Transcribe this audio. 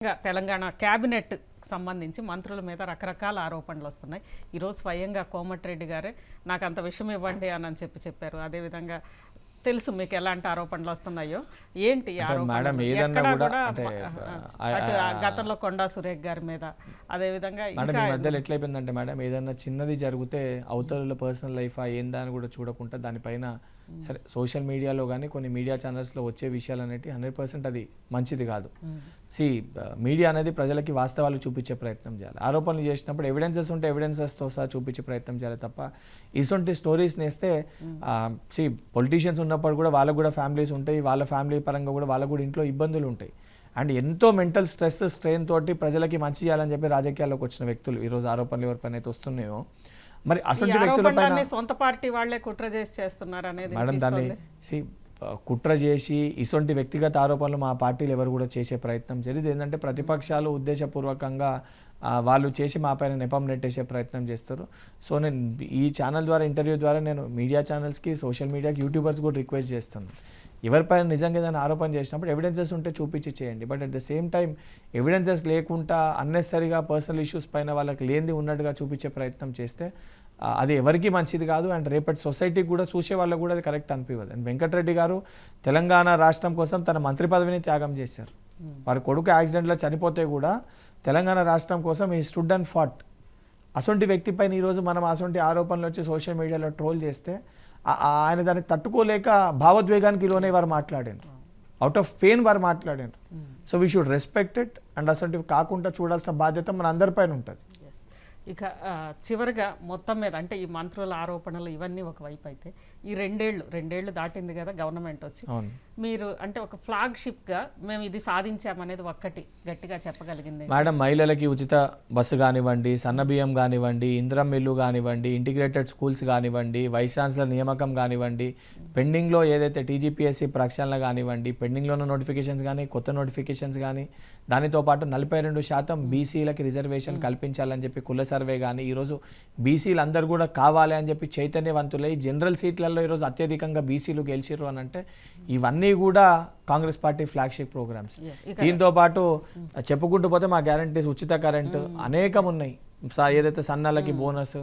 Telangana cabinet సంబంధించి మంత్రుల మీద రకరకాల ఆరోపణలు వస్తున్నాయి. ఈరోజు స్వయంగా కోమటిరెడ్డి గారే నాకు అంత విషయం ఇవ్వండి అని చెప్పారు. అదేవిధంగా తెలుసు మీకు ఎలాంటి ఆరోపణలు వస్తున్నాయో, ఏంటి గతంలో కొండా సురేఖ్ గారి మీద, అదేవిధంగా మధ్యలో ఎట్లయిపోయిందంటే మేడం, ఏదన్నా చిన్నది జరిగితే అవతల పర్సనల్ లైఫ్ ఏందా అని కూడా చూడకుండా దానిపైన సరే సోషల్ మీడియాలో కానీ కొన్ని మీడియా ఛానల్స్లో వచ్చే విషయాలు అనేవి 100% అది మంచిది కాదు. మీడియా అనేది ప్రజలకి వాస్తవాలు చూపించే ప్రయత్నం చేయాలి. ఆరోపణలు చేసినప్పుడు ఎవిడెన్సెస్ ఉంటే ఎవిడెన్సెస్తో సహా చూపించే ప్రయత్నం చేయాలి తప్ప ఇటువంటి స్టోరీస్ నేస్తే పొలిటీషియన్స్ ఉన్నప్పుడు కూడా వాళ్ళకు కూడా ఫ్యామిలీస్ ఉంటాయి, వాళ్ళ ఫ్యామిలీ పరంగా కూడా వాళ్ళకు కూడా ఇంట్లో ఇబ్బందులు ఉంటాయి. అండ్ ఎంతో మెంటల్ స్ట్రెస్ స్ట్రెయిన్ తోటి ప్రజలకి మంచి చేయాలని చెప్పి రాజకీయాల్లోకి వచ్చిన వ్యక్తులు ఈరోజు ఆరోపణలు ఎవరిపైన అయితే వస్తున్నాయో, మరి అసలు వ్యక్తులపైన సొంత పార్టీ వాళ్ళే కుట్ర చేస్తున్నారు అనేది మేడం, దాన్ని కుట్ర చేసి ఇటువంటి వ్యక్తిగత ఆరోపణలు మా పార్టీలు ఎవరు కూడా చేసే ప్రయత్నం చేయలేదు. ఏంటంటే ప్రతిపక్షాలు ఉద్దేశపూర్వకంగా వాళ్ళు చేసి మా పైన నెపం నెట్టేసే ప్రయత్నం చేస్తారు. సో నేను ఈ ఛానల్ ద్వారా ఇంటర్వ్యూ ద్వారా నేను మీడియా ఛానల్స్కి, సోషల్ మీడియాకి, యూట్యూబర్స్ కూడా రిక్వెస్ట్ చేస్తున్నాను, ఎవరిపైన నిజంగా ఏదైనా ఆరోపణ చేసినప్పుడు ఎవిడెన్సెస్ ఉంటే చూపించి చేయండి. But at the same time evidences లేకుండా అన్నెసరిగా పర్సనల్ ఇష్యూస్ పైన వాళ్ళకి లేనిది ఉన్నట్టుగా చూపించే ప్రయత్నం చేస్తే అది ఎవరికి మంచిది కాదు. అండ్ రేపటి సొసైటీకి కూడా చూసే వాళ్ళకు కూడా అది కరెక్ట్ అనిపించదు. అండ్ వెంకటరెడ్డి గారు తెలంగాణ రాష్ట్రం కోసం తన మంత్రి పదవిని త్యాగం చేశారు. వారి కొడుకు యాక్సిడెంట్లో చనిపోతే కూడా తెలంగాణ రాష్ట్రం కోసం ఈ స్టూడ్ అండ్ ఫాట్. అసొంటి వ్యక్తిపైన ఈరోజు మనం అసొంటి ఆరోపణలు వచ్చి సోషల్ మీడియాలో ట్రోల్ చేస్తే ఆయన దాన్ని తట్టుకోలేక భావోద్వేగానికి లోనే వారు మాట్లాడారు, అవుట్ ఆఫ్ పెయిన్ వారు మాట్లాడారు. So we should respect it. And అసొంటివి కాకుండా చూడాల్సిన బాధ్యత మన అందరిపైన ఉంటుంది. ఇక చివరిగా మొత్తం మీద అంటే ఈ మంత్రుల ఆరోపణలు ఇవన్నీ ఒకవైపు అయితే ఈ రెండేళ్లు దాటింది కదా గవర్నమెంట్ వచ్చి, మీరు అంటే ఒక ఫ్లాగ్షిప్గా మేము ఇది సాధించామనేది ఒక్కటి గట్టిగా చెప్పగలిగింది మేడం? మహిళలకి ఉచిత బస్సు కానివ్వండి, సన్నబియ్యం కానివ్వండి, ఇంద్రం ఇల్లు కానివ్వండి, ఇంటిగ్రేటెడ్ స్కూల్స్ కానివ్వండి, వైస్ ఛాన్సలర్ నియామకం కానివ్వండి, పెండింగ్లో ఏదైతే టీజీపీఎస్సీ ప్రక్షాళన కానివ్వండి, పెండింగ్లో ఉన్న నోటిఫికేషన్స్ కానీ, కొత్త నోటిఫికేషన్స్ కానీ, దానితో పాటు 42% బీసీలకి రిజర్వేషన్ కల్పించాలని చెప్పి కుల సర్వే కానీ, ఈరోజు బీసీలు అందరూ కూడా కావాలి అని చెప్పి చైతన్యవంతులై జనరల్ సీట్లలో ఈరోజు అత్యధికంగా బీసీలు గెలిచిర్రు అని అంటే ఇవన్నీ కూడా కాంగ్రెస్ పార్టీ ఫ్లాగ్షిప్ ప్రోగ్రామ్స్. దీంతో పాటు చెప్పుకుంటూ పోతే మా గ్యారంటీస్, ఉచిత కరెంటు అనేకం ఉన్నాయి, ఏదైతే సన్నాలకి బోనస్.